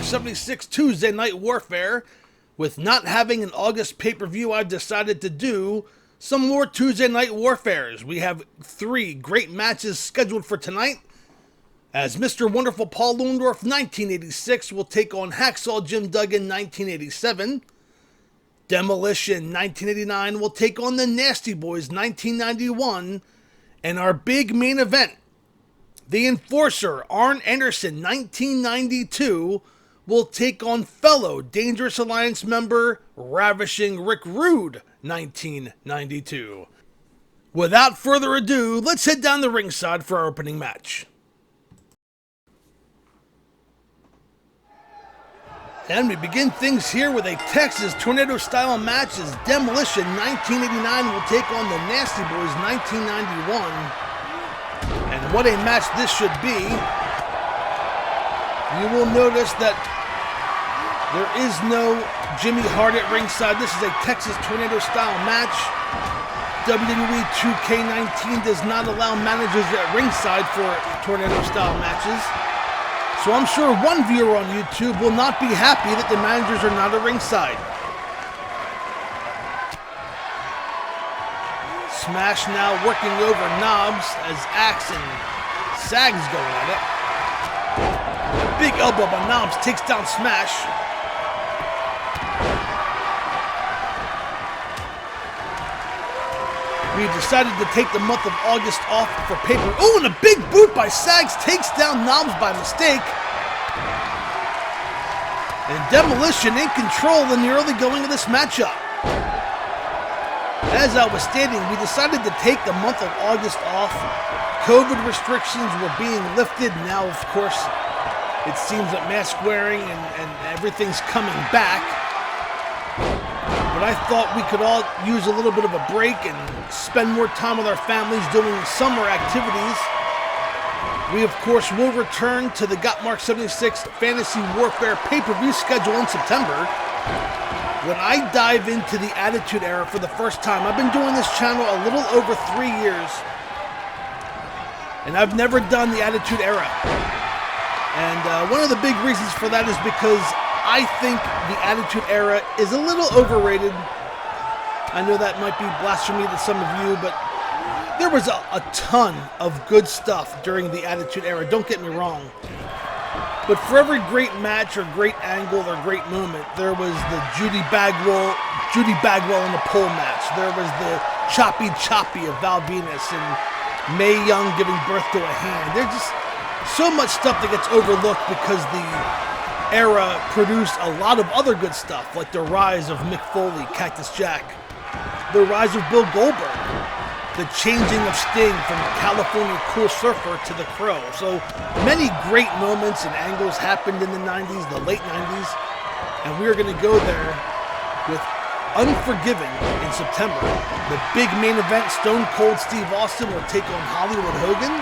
Gotmark76 Tuesday Night Warfare. With not having an August pay-per-view, I've decided to do some more Tuesday Night Warfares. We have 3 great matches scheduled for tonight, as Mr. Wonderful Paul Orndorff 1986 will take on Hacksaw Jim Duggan 1987. Demolition 1989 will take on the Nasty Boys 1991. And our big main event, the Enforcer Arn Anderson 1992 will take on fellow Dangerous Alliance member Ravishing Rick Rude 1992. Without further ado, let's head down the ringside for our opening match. And we begin things here with a Texas Tornado-style match as Demolition 1989 will take on the Nasty Boys 1991. And what a match this should be. You will notice that there is no Jimmy Hart at ringside. This is a Texas Tornado-style match. WWE 2K19 does not allow managers at ringside for Tornado-style matches. So I'm sure one viewer on YouTube will not be happy that the managers are not at ringside. Smash now working over Knobs as Axe and Sag's going at it. A big elbow by Knobs takes down Smash. We decided to take the month of August off for paper. Oh, and a big boot by Sags takes down Knobs by mistake. And Demolition in control in the early going of this matchup. As I was stating, we decided to take the month of August off. COVID restrictions were being lifted. Now, of course, it seems that mask wearing and everything's coming back. But I thought we could all use a little bit of a break and spend more time with our families doing summer activities. We, of course, will return to the Gotmark76 Fantasy Warfare pay-per-view schedule in September. When I dive into the Attitude Era for the first time, I've been doing this channel a little over 3 years, and I've never done the Attitude Era. And one of the big reasons for that is because I think the Attitude Era is a little overrated. I know that might be blasphemy to some of you, but there was a ton of good stuff during the Attitude Era, don't get me wrong. But for every great match or great angle or great moment, there was the Judy Bagwell in the pole match. There was the Choppy of Val Venus and Mae Young giving birth to a hand. There's just so much stuff that gets overlooked because the era produced a lot of other good stuff, like the rise of Mick Foley, Cactus Jack, the rise of Bill Goldberg, the changing of Sting from California Cool Surfer to the Crow. So many great moments and angles happened in the 90s, the late 90s, and we're going to go there with Unforgiven in September. The big main event, Stone Cold Steve Austin will take on Hollywood Hogan.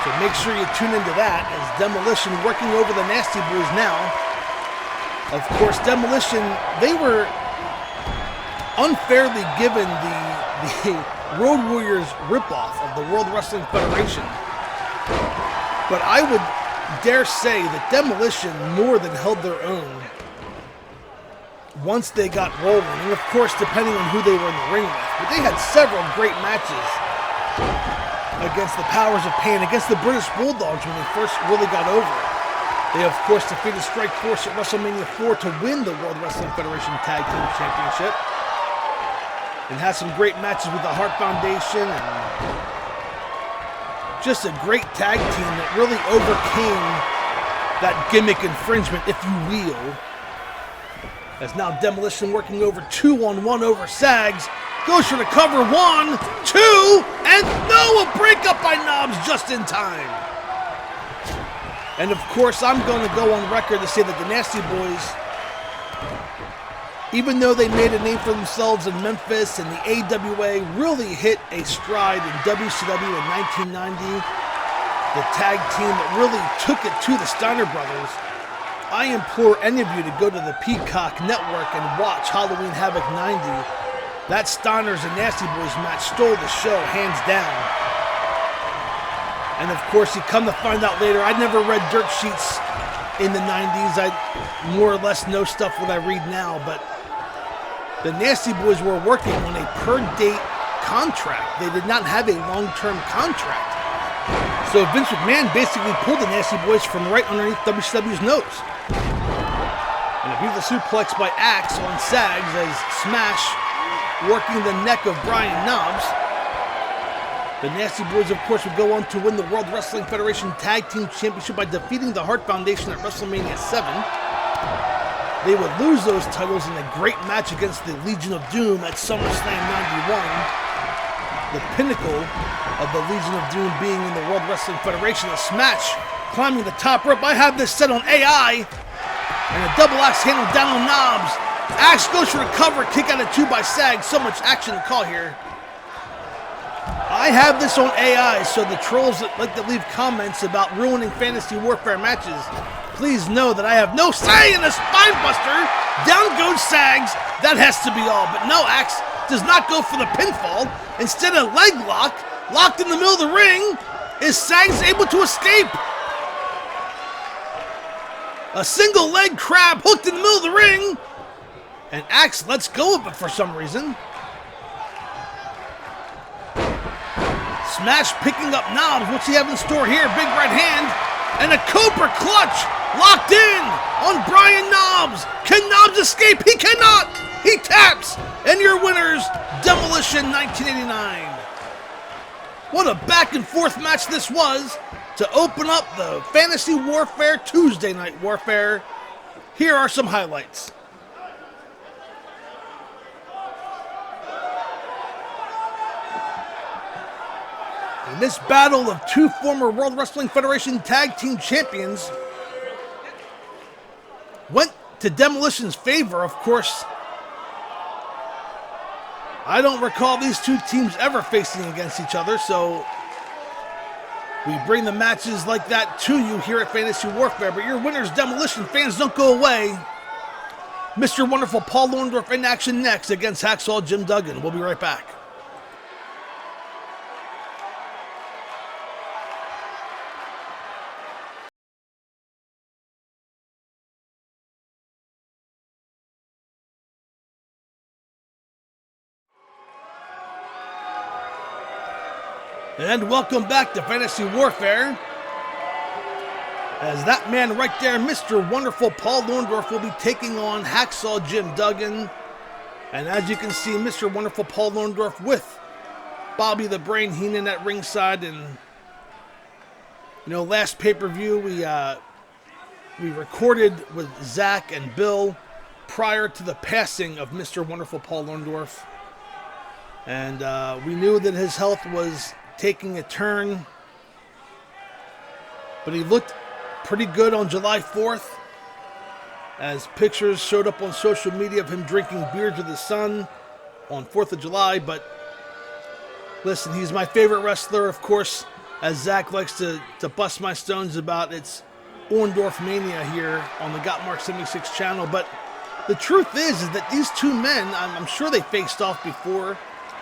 So make sure you tune into that as Demolition working over the Nasty Boys now. Of course, Demolition, they were unfairly given the Road Warriors ripoff of the World Wrestling Federation. But I would dare say that Demolition more than held their own once they got rolling. And of course, depending on who they were in the ring with. But they had several great matches against the Powers of Pain, against the British Bulldogs when they first really got over. They, of course, defeated Strike Force at WrestleMania 4 to win the World Wrestling Federation Tag Team Championship. And had some great matches with the Hart Foundation. And just a great tag team that really overcame that gimmick infringement, if you will. As now Demolition working over 2-on-1 over Sags. Goes for the cover, 1, 2, and no, a breakup by Knobs just in time. And of course, I'm going to go on record to say that the Nasty Boys, even though they made a name for themselves in Memphis and the AWA really hit a stride in WCW in 1990, the tag team that really took it to the Steiner Brothers, I implore any of you to go to the Peacock Network and watch Halloween Havoc 90. That Steiners and Nasty Boys match stole the show, hands down. And of course, you come to find out later, I never read dirt sheets in the 90s. I more or less know stuff what I read now, but the Nasty Boys were working on a per-date contract. They did not have a long-term contract. So Vince McMahon basically pulled the Nasty Boys from right underneath WCW's nose. And a beautiful suplex by Axe on Sags as Smash working the neck of Brian Knobbs. The Nasty Boys, of course, would go on to win the World Wrestling Federation Tag Team Championship by defeating the Hart Foundation at WrestleMania 7. They would lose those titles in a great match against the Legion of Doom at SummerSlam 91. The pinnacle of the Legion of Doom being in the World Wrestling Federation. A Smash climbing the top rope. I have this set on AI. And a double axe handle down on Knobbs. Axe goes for the cover. Kick out of 2 by Sag. So much action to call here. I have this on AI, so the trolls that like to leave comments about ruining Fantasy Warfare matches, please know that I have no say in the spine buster. Down goes Sags. That has to be all. But no, Axe does not go for the pinfall. Instead of leg lock, locked in the middle of the ring, is Sags able to escape. A single leg crab hooked in the middle of the ring. And Axe lets go of it for some reason. Smash picking up Knobbs. What's he have in store here? Big right hand. And a Cobra clutch locked in on Brian Knobbs. Can Knobbs escape? He cannot. He taps. And your winners, Demolition 1989. What a back and forth match this was to open up the Fantasy Warfare Tuesday Night Warfare. Here are some highlights. In this battle of 2 former World Wrestling Federation Tag Team Champions went to Demolition's favor, of course. I don't recall these 2 teams ever facing against each other, so we bring the matches like that to you here at Fantasy Warfare. But your winners, Demolition. Fans, don't go away. Mr. Wonderful Paul Orndorff in action next against Hacksaw Jim Duggan. We'll be right back. And welcome back to Fantasy Warfare. As that man right there, Mr. Wonderful Paul Orndorff, will be taking on Hacksaw Jim Duggan. And as you can see, Mr. Wonderful Paul Orndorff with Bobby the Brain Heenan at ringside. And, you know, last pay-per-view we recorded with Zach and Bill prior to the passing of Mr. Wonderful Paul Orndorff. And we knew that his health was taking a turn, but he looked pretty good on July 4th as pictures showed up on social media of him drinking beers with his son on 4th of July. But listen, he's my favorite wrestler, of course, as Zach likes to bust my stones about. It's Orndorff Mania here on the Gotmark76 channel. But the truth is that these 2 men, I'm sure they faced off before,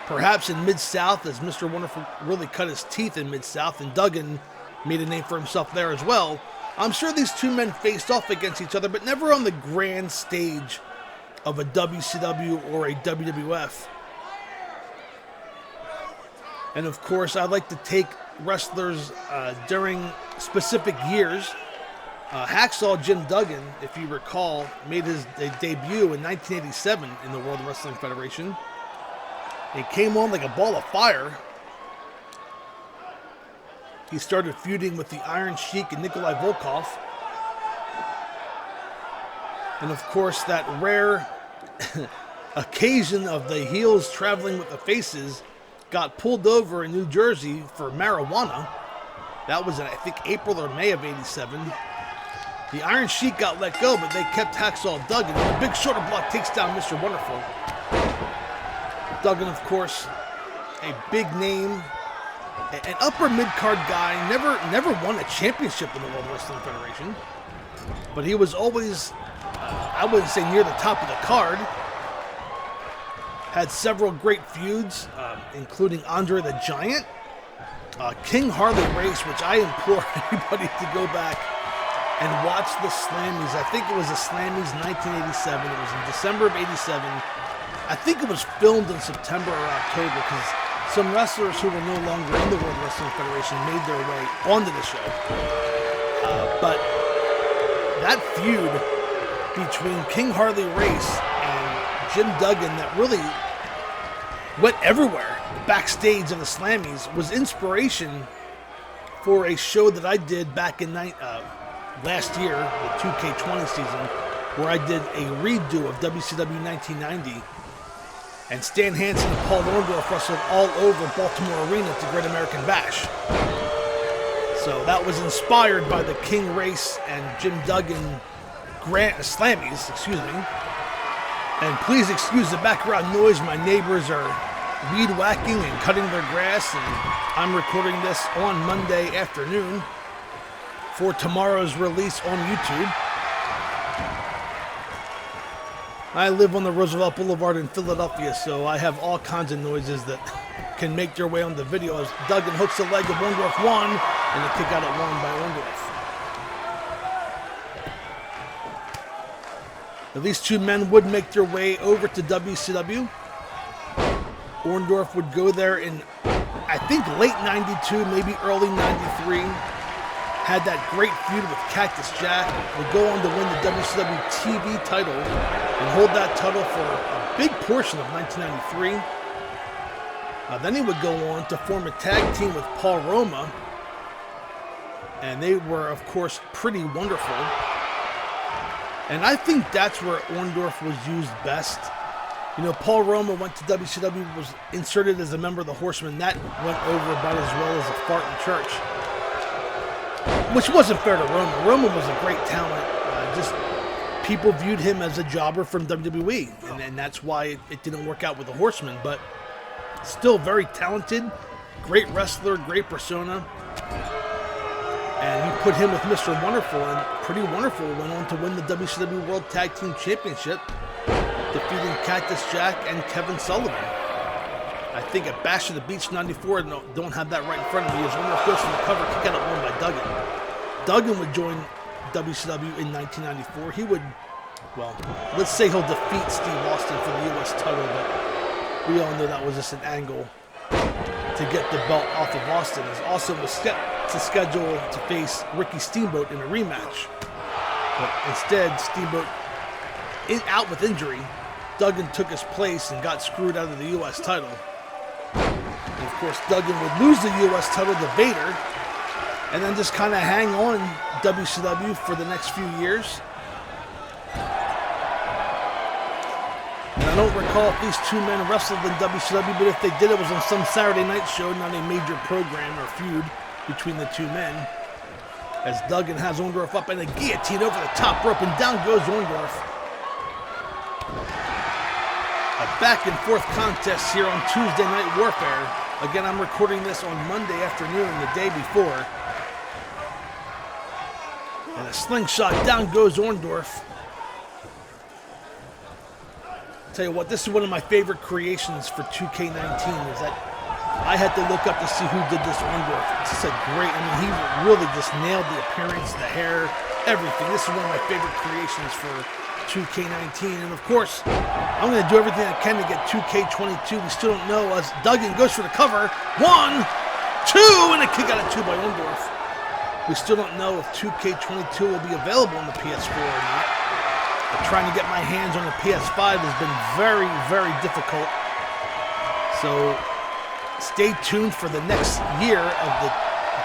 perhaps in Mid-South, as Mr. Wonderful really cut his teeth in Mid-South, and Duggan made a name for himself there as well. I'm sure these 2 men faced off against each other, but never on the grand stage of a WCW or a WWF. And of course, I like to take wrestlers during specific years. Hacksaw Jim Duggan, if you recall, made his debut in 1987 in the World Wrestling Federation. He came on like a ball of fire. He started feuding with the Iron Sheik and Nikolai Volkov. And of course, that rare occasion of the heels traveling with the faces got pulled over in New Jersey for marijuana. That was in, I think, April or May of '87. The Iron Sheik got let go, but they kept Hacksaw Duggan. And the big shoulder block takes down Mr. Wonderful. Duggan, of course, a big name, an upper mid-card guy, never won a championship in the World Wrestling Federation, but he was always, I wouldn't say near the top of the card. Had several great feuds, including Andre the Giant, King Harley Race, which I implore anybody to go back and watch the Slammies. I think it was the Slammies 1987. It was in December of 87. I think it was filmed in September or October because some wrestlers who were no longer in the World Wrestling Federation made their way onto the show. But that feud between King Harley Race and Jim Duggan that really went everywhere backstage of the Slammies was inspiration for a show that I did back in last year, the 2K20 season, where I did a redo of WCW 1990, and Stan Hansen and Paul Orndorff wrestled all over Baltimore Arena at the Great American Bash. So that was inspired by the King Race and Jim Duggan Slammies, excuse me. And please excuse the background noise. My neighbors are weed whacking and cutting their grass, and I'm recording this on Monday afternoon for tomorrow's release on YouTube. I live on the Roosevelt Boulevard in Philadelphia, so I have all kinds of noises that can make their way on the video as Duggan hooks the leg of Orndorff 1, and the kick out at 1 by Orndorff. Now, these two men would make their way over to WCW. Orndorff would go there in, I think, late 92, maybe early 93. Had that great feud with Cactus Jack. Would go on to win the WCW TV title and hold that title for a big portion of 1993. Then he would go on to form a tag team with Paul Roma. And they were, of course, pretty wonderful. And I think that's where Orndorff was used best. You know, Paul Roma went to WCW, was inserted as a member of the Horsemen. That went over about as well as a fart in church. Which wasn't fair to Roma. Roma was a great talent. Just people viewed him as a jobber from WWE. And that's why it didn't work out with the Horsemen. But still very talented, great wrestler, great persona. And you put him with Mr. Wonderful, and Pretty Wonderful went on to win the WCW World Tag Team Championship, defeating Cactus Jack and Kevin Sullivan. I think at Bash of the Beach 94, don't have that right in front of me, as Orndorff goes from the cover, kick out at 1 by Duggan. Duggan would join WCW in 1994. He would, well, let's say he'll defeat Steve Austin for the U.S. title, but we all know that was just an angle to get the belt off of Austin, as Austin was scheduled to face Ricky Steamboat in a rematch. But instead, Steamboat out with injury. Duggan took his place and got screwed out of the U.S. title. And of course, Duggan would lose the U.S. title to Vader, and then just kind of hang on WCW for the next few years. And I don't recall if these two men wrestled in WCW, but if they did, it was on some Saturday night show, not a major program or feud between the two men. As Duggan has Orndorff up in a guillotine over the top rope, and down goes Orndorff. A back and forth contest here on Tuesday Night Warfare. Again, I'm recording this on Monday afternoon, the day before. And a slingshot, down goes Orndorff. Tell you what, this is one of my favorite creations for 2K19, is that I had to look up to see who did this Orndorff. It's just a great, I mean, he really just nailed the appearance, the hair, everything. This is one of my favorite creations for 2K19. And of course, I'm going to do everything I can to get 2K22. We still don't know, as Duggan goes for the cover. 1, 2, and a kick out at 2 by Orndorff. We still don't know if 2K22 will be available on the PS4 or not. But trying to get my hands on the PS5 has been very, very difficult. So stay tuned for the next year of the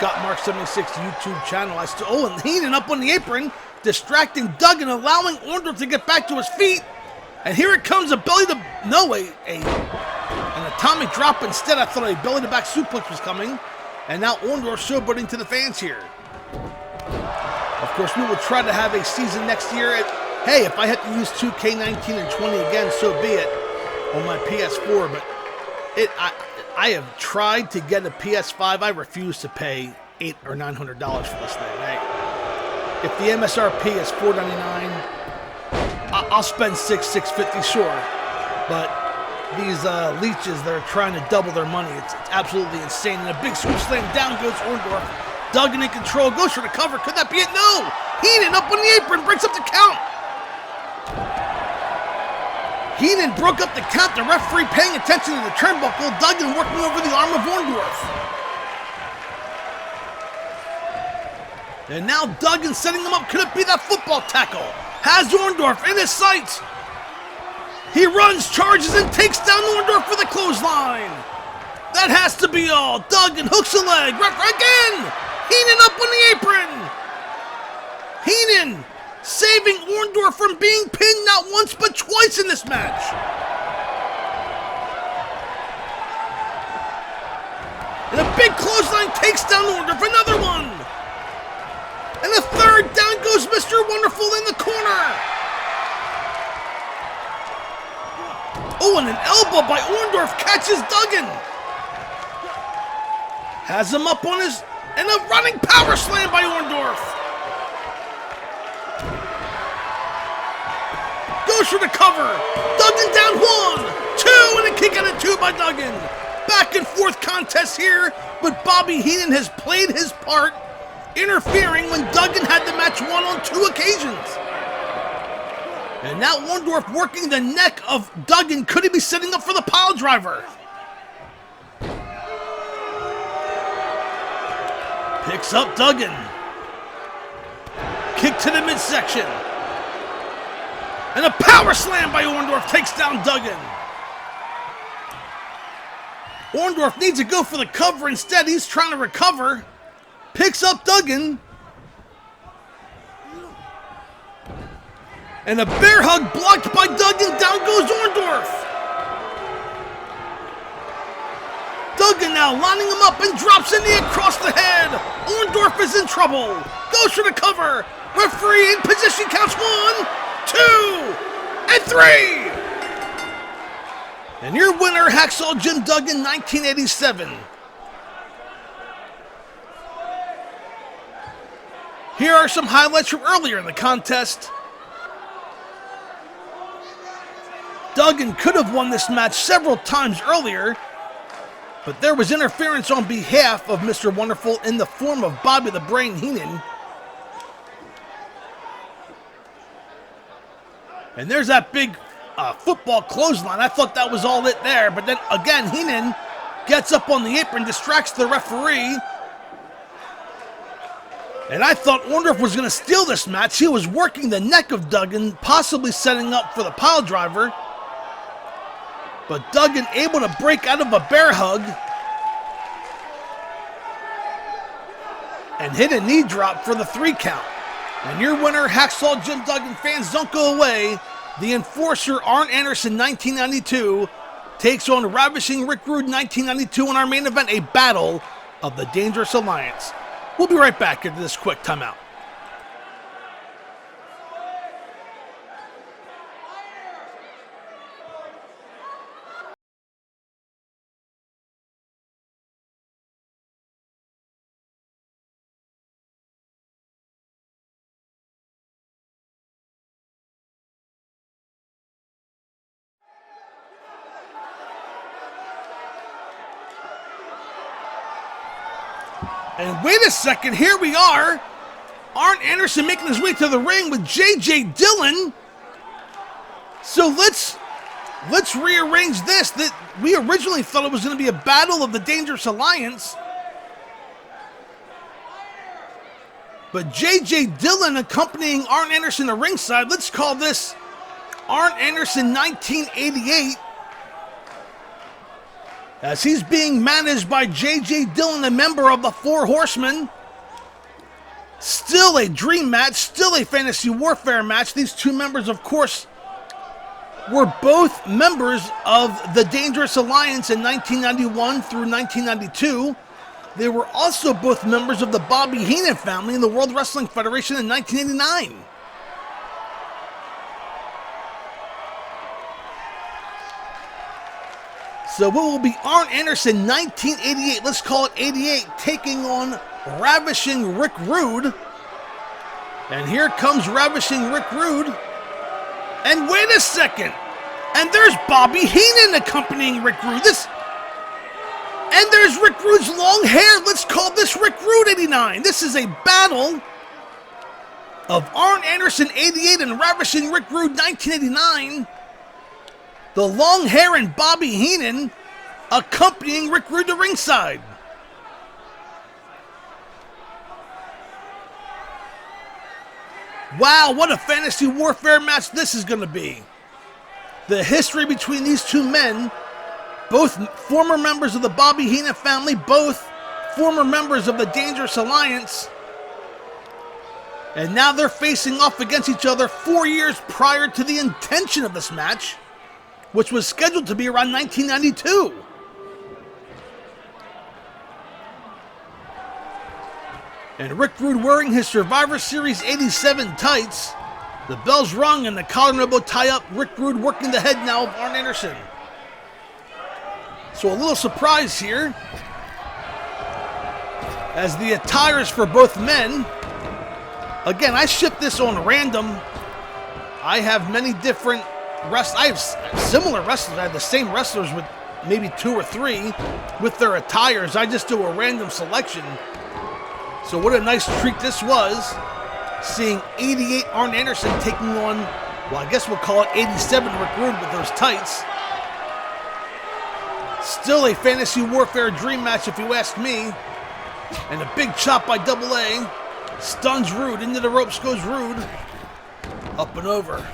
Gotmark76 YouTube channel. And HEENAN up on the apron, distracting Duggan, allowing Orndorff to get back to his feet. And here it comes, an atomic drop instead. I thought a belly to back suplex was coming. And now Orndorff showboating to the fans here. Of course, we will try to have a season next year. Hey, if I had to use 2K19 and 20 again, so be it, on my PS4. But I have tried to get a PS5. I refuse to pay $800 or $900 for this thing. If the MSRP is $499, I'll spend $650, sure. But these leeches that are trying to double their money, it's absolutely insane. And a big scoop slam, down goes Orndorff. Duggan in control, goes for the cover. Could that be it? No! Heenan up on the apron, breaks up the count. Heenan broke up the count, the referee paying attention to the turnbuckle, Duggan working over the arm of Orndorff. And now Duggan setting him up, could it be that football tackle? Has Orndorff in his sights. He runs, charges, and takes down Orndorff for the clothesline. That has to be all. Duggan hooks a leg, again! Heenan up on the apron. Heenan saving Orndorff from being pinned not once but twice in this match. And a big clothesline takes down Orndorff, another one. And a third, down goes Mr. Wonderful in the corner. Oh, and an elbow by Orndorff catches Duggan. Has him up on his, and a running power slam by Orndorff. Goes for the cover. Duggan down 1, 2, and a kick out of 2 by Duggan. Back and forth contest here, but Bobby Heenan has played his part, interfering when Duggan had the match won on 2 occasions. And now Orndorff working the neck of Duggan. Could he be setting up for the pile driver? Picks up Duggan. Kick to the midsection. And a power slam by Orndorff takes down Duggan. Orndorff needs to go for the cover. Instead, he's trying to recover. Picks up Duggan. And a bear hug blocked by Duggan. Down goes Orndorff. Duggan now lining him up and drops a knee across the head. Orndorff is in trouble. Goes for the cover. Referee in position, counts 1, 2, and 3. And your winner, Hacksaw Jim Duggan, 1987. Here are some highlights from earlier in the contest. Duggan could have won this match several times earlier, but there was interference on behalf of Mr. Wonderful in the form of Bobby the Brain Heenan. And there's that big football clothesline. I thought that was all it there, but then again, Heenan gets up on the apron, distracts the referee. And I thought Orndorff was going to steal this match. He was working the neck of Duggan, possibly setting up for the pile driver. But Duggan able to break out of a bear hug and hit a knee drop for the 3 count. And your winner, Hacksaw Jim Duggan. Fans, don't go away. The Enforcer, Arn Anderson, 1992, takes on Ravishing Rick Rude, 1992, in our main event, a battle of the Dangerous Alliance. We'll be right back after this quick timeout. And wait a second, here we are. Arn Anderson making his way to the ring with J.J. Dillon. So let's rearrange this. That we originally thought it was going to be a battle of the Dangerous Alliance. But J.J. Dillon accompanying Arn Anderson to ringside. Let's call this Arn Anderson 1988. As he's being managed by J.J. Dillon, a member of the Four Horsemen. Still a dream match, still a fantasy warfare match. These two members, of course, were both members of the Dangerous Alliance in 1991 through 1992. They were also both members of the Bobby Heenan family in the World Wrestling Federation in 1989. So what will be Arn Anderson 1988, let's call it 88, taking on Ravishing Rick Rude. And here comes Ravishing Rick Rude. And wait a second. And there's Bobby Heenan accompanying Rick Rude. And there's Rick Rude's long hair. Let's call this Rick Rude 89. This is a battle of Arn Anderson 88 and Ravishing Rick Rude 1989, the long hair and Bobby Heenan accompanying Rick Rude to ringside. Wow, what a fantasy warfare match this is going to be. The history between these two men, both former members of the Bobby Heenan family, both former members of the Dangerous Alliance, and now they're facing off against each other 4 years prior to the intention of this match, which was scheduled to be around 1992. And Rick Rude wearing his Survivor Series 87 tights. The bell's rung and the collar and elbow tie up. Rick Rude working the head now of Arn Anderson. So a little surprise here, as the attires for both men. Again, I ship this on random. I have many different wrestlers. I have similar wrestlers. I have the same wrestlers with maybe 2 or 3 with their attires. I just do a random selection. So what a nice treat this was, seeing 88 Arn Anderson taking on, well, I guess we'll call it 87 Rick Rude with those tights. Still a fantasy warfare dream match if you ask me. And a big chop by Double A. Stuns Rude, into the ropes goes Rude. Up and over.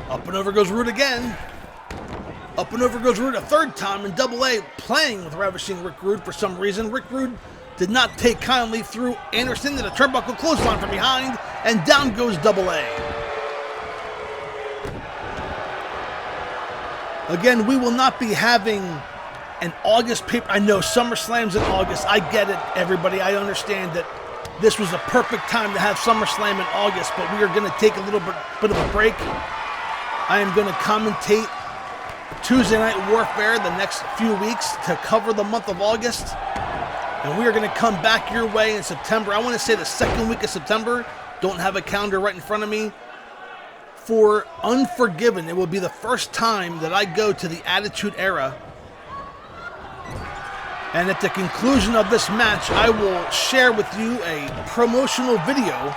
Up and over goes Rude again. Up and over goes Rude a third time, and Double A playing with Ravishing Rick Rude for some reason. Rick Rude did not take kindly, through Anderson to the turnbuckle clothesline from behind, and down goes Double A. Again, we will not be having an August paper. I know SummerSlam's in August. I get it, everybody. I understand that this was a perfect time to have SummerSlam in August, but we are going to take a little bit of a break. I am going to commentate Tuesday Night Warfare the next few weeks to cover the month of August. And we are going to come back your way in September. I want to say the second week of September. Don't have a calendar right in front of me. For Unforgiven, it will be the first time that I go to the Attitude Era. And at the conclusion of this match, I will share with you a promotional video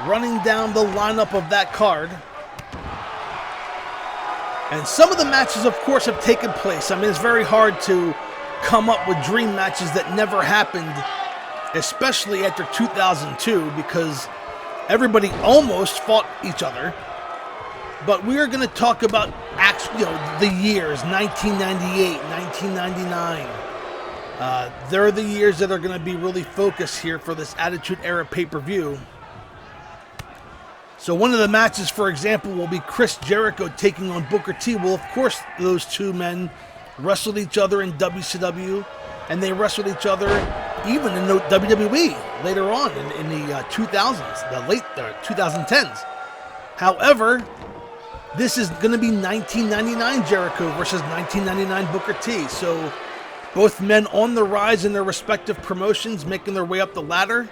running down the lineup of that card. And some of the matches, of course, have taken place. I mean, it's very hard to come up with dream matches that never happened, especially after 2002, because everybody almost fought each other. But we are going to talk about the years 1998, 1999. They're the years that are going to be really focused here for this Attitude Era pay-per-view. So one of the matches, for example, will be Chris Jericho taking on Booker T. Well, of course, those two men wrestled each other in WCW, and they wrestled each other even in WWE later on in the 2000s, the late 2010s. However, this is going to be 1999 Jericho versus 1999 Booker T. So both men on the rise in their respective promotions, making their way up the ladder.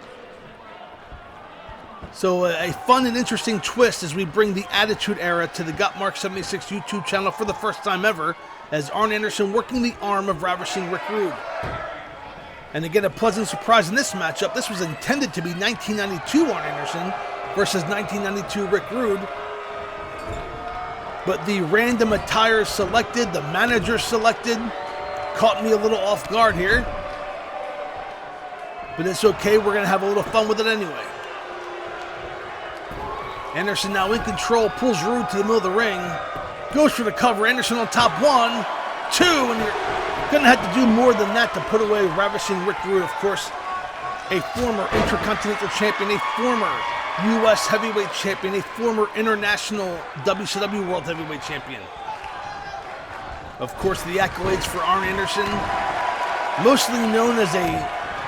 So a fun and interesting twist as we bring the Attitude Era to the Gotmark76 YouTube channel for the first time ever, as Arn Anderson working the arm of Ravishing Rick Rude. And again, a pleasant surprise in this matchup. This was intended to be 1992 Arn Anderson versus 1992 Rick Rude. But the random attires selected, the manager selected, caught me a little off guard here. But it's okay, we're going to have a little fun with it anyway. Anderson now in control, pulls Rude to the middle of the ring. Goes for the cover, Anderson on top, 1, 2, and you're going to have to do more than that to put away Ravishing Rick Rude, of course, a former Intercontinental Champion, a former U.S. Heavyweight Champion, a former International WCW World Heavyweight Champion. Of course, the accolades for Arn Anderson, mostly known as a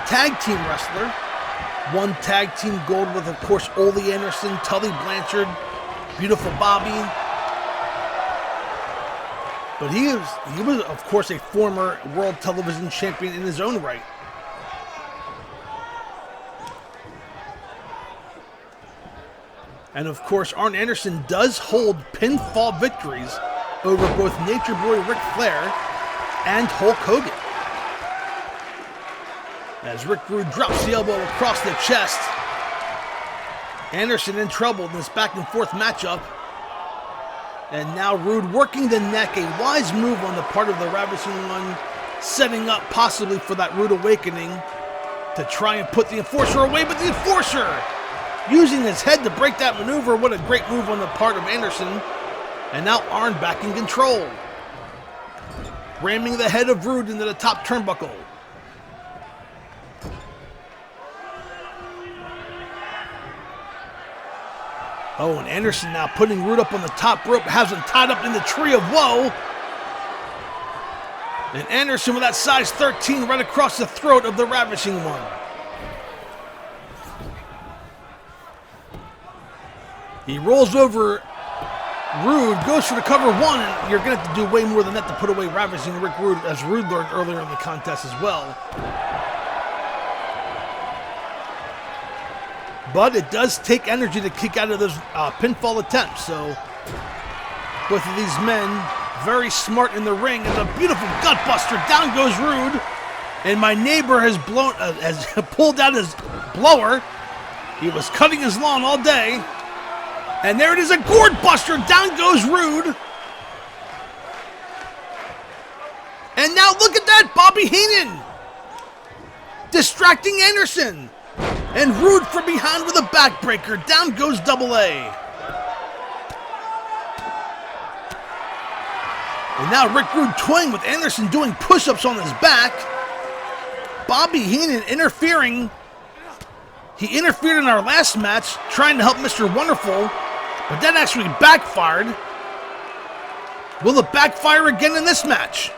tag team wrestler. Won tag team gold with, of course, Ole Anderson, Tully Blanchard, Beautiful Bobby. But he was, of course, a former World Television Champion in his own right. And, of course, Arn Anderson does hold pinfall victories over both Nature Boy Ric Flair and Hulk Hogan. As Rick Rude drops the elbow across the chest. Anderson in trouble in this back and forth matchup. And now Rude working the neck, a wise move on the part of the Ravishing One, setting up possibly for that Rude Awakening to try and put the Enforcer away, but the Enforcer using his head to break that maneuver. What a great move on the part of Anderson. And now Arn back in control, ramming the head of Rude into the top turnbuckle. Oh, and Anderson now putting Rude up on the top rope, has him tied up in the tree of woe. And Anderson with that size 13 right across the throat of the Ravishing One. He rolls over Rude, goes for the cover one, and you're going to have to do way more than that to put away Ravishing Rick Rude, as Rude learned earlier in the contest as well. But it does take energy to kick out of those pinfall attempts, so both of these men very smart in the ring, and a beautiful gutbuster. Down goes Rude, and my neighbor has pulled out his blower. He was cutting his lawn all day, and there it is, a gourd buster. Down goes Rude, and now look at that, Bobby Heenan distracting Anderson, and Rude from behind with a backbreaker. Down goes Double A. And now Rick Rude toying with Anderson, doing push-ups on his back. Bobby Heenan interfering. He interfered in our last match, trying to help Mr. Wonderful, but that actually backfired. Will it backfire again in this match?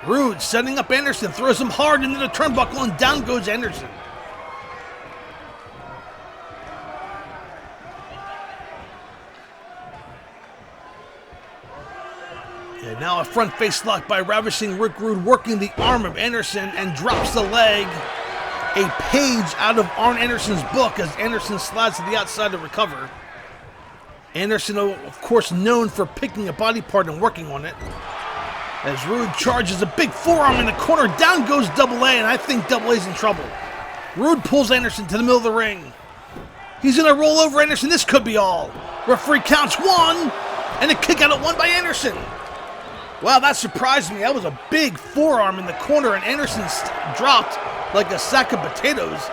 Rude setting up Anderson, throws him hard into the turnbuckle, and down goes Anderson. And now a front face lock by Ravishing Rick Rude, working the arm of Anderson, and drops the leg. A page out of Arn Anderson's book as Anderson slides to the outside to recover. Anderson, of course, known for picking a body part and working on it. As Rude charges a big forearm in the corner, down goes Double A, and I think Double A's in trouble. Rude pulls Anderson to the middle of the ring. He's gonna roll over Anderson. This could be all. Referee counts one, and a kick out at one by Anderson. Wow, that surprised me. That was a big forearm in the corner, and Anderson dropped like a sack of potatoes.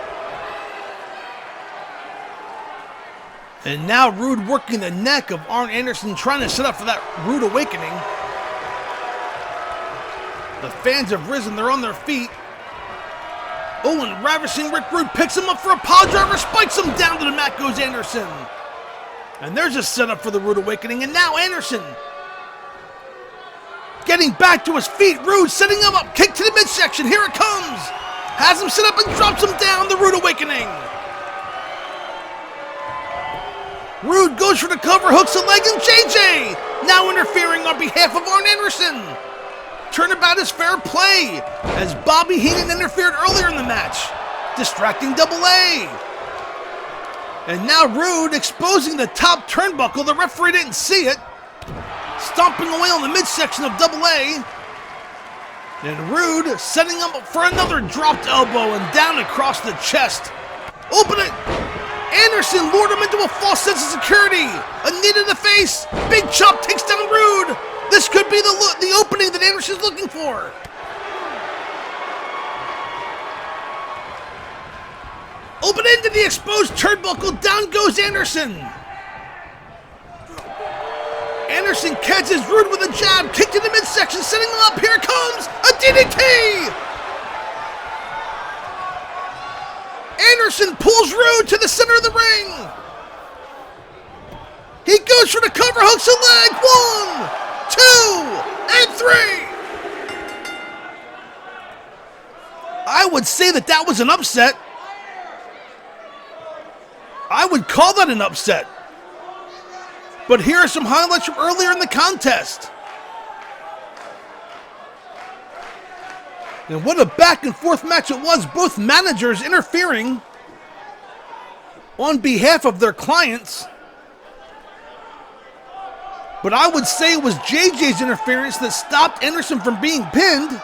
And now Rude working the neck of Arn Anderson, trying to set up for that Rude Awakening. The fans have risen, they're on their feet. Oh, and Ravishing Rick Rude picks him up for a pile driver, spikes him down to the mat goes Anderson. And there's a setup for the Rude Awakening, and now Anderson getting back to his feet. Rude setting him up, kick to the midsection, here it comes. Has him set up and drops him down, the Rude Awakening. Rude goes for the cover, hooks a leg, and JJ now interfering on behalf of Arn Anderson. Turnabout is fair play, as Bobby Heenan interfered earlier in the match, distracting Double A. And now Rude exposing the top turnbuckle. The referee didn't see it. Stomping away on the midsection of Double A. And Rude setting him up for another dropped elbow and down across the chest. Open it! Anderson lured him into a false sense of security. A knee to the face. Big chop takes down Rude. This could be the opening that Anderson's looking for. Open into the exposed turnbuckle. Down goes Anderson. Anderson catches Rude with a jab. Kick to the midsection. Setting him up. Here it comes. A DDT. Anderson pulls Rude to the center of the ring. He goes for the cover. Hooks a leg. 1, 2, and 3. I would say that was an upset. I would call that an upset. But here are some highlights from earlier in the contest. And what a back and forth match it was. Both managers interfering on behalf of their clients. But I would say it was JJ's interference that stopped Anderson from being pinned.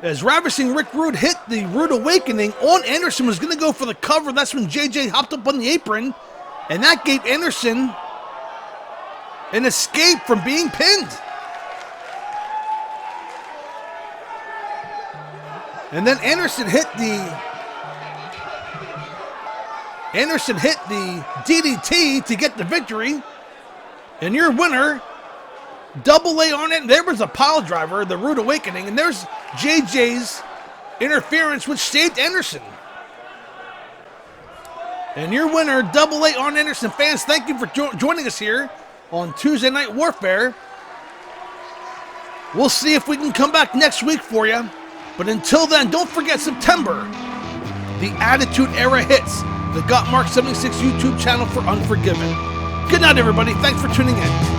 As Ravishing Rick Rude hit the Rude Awakening, Arn Anderson was going to go for the cover. That's when JJ hopped up on the apron, and that gave Anderson an escape from being pinned. And then Anderson hit the DDT to get the victory. And your winner, Double A on it. There was a pile driver, the Rude Awakening, and there's JJ's interference, which saved Anderson. And your winner, Double A Arn Anderson. Fans, thank you for joining us here on Tuesday Night Warfare. We'll see if we can come back next week for you. But until then, don't forget September. The Attitude Era hits. The Gotmark76 YouTube channel for Unforgiven. Good night, everybody. Thanks for tuning in.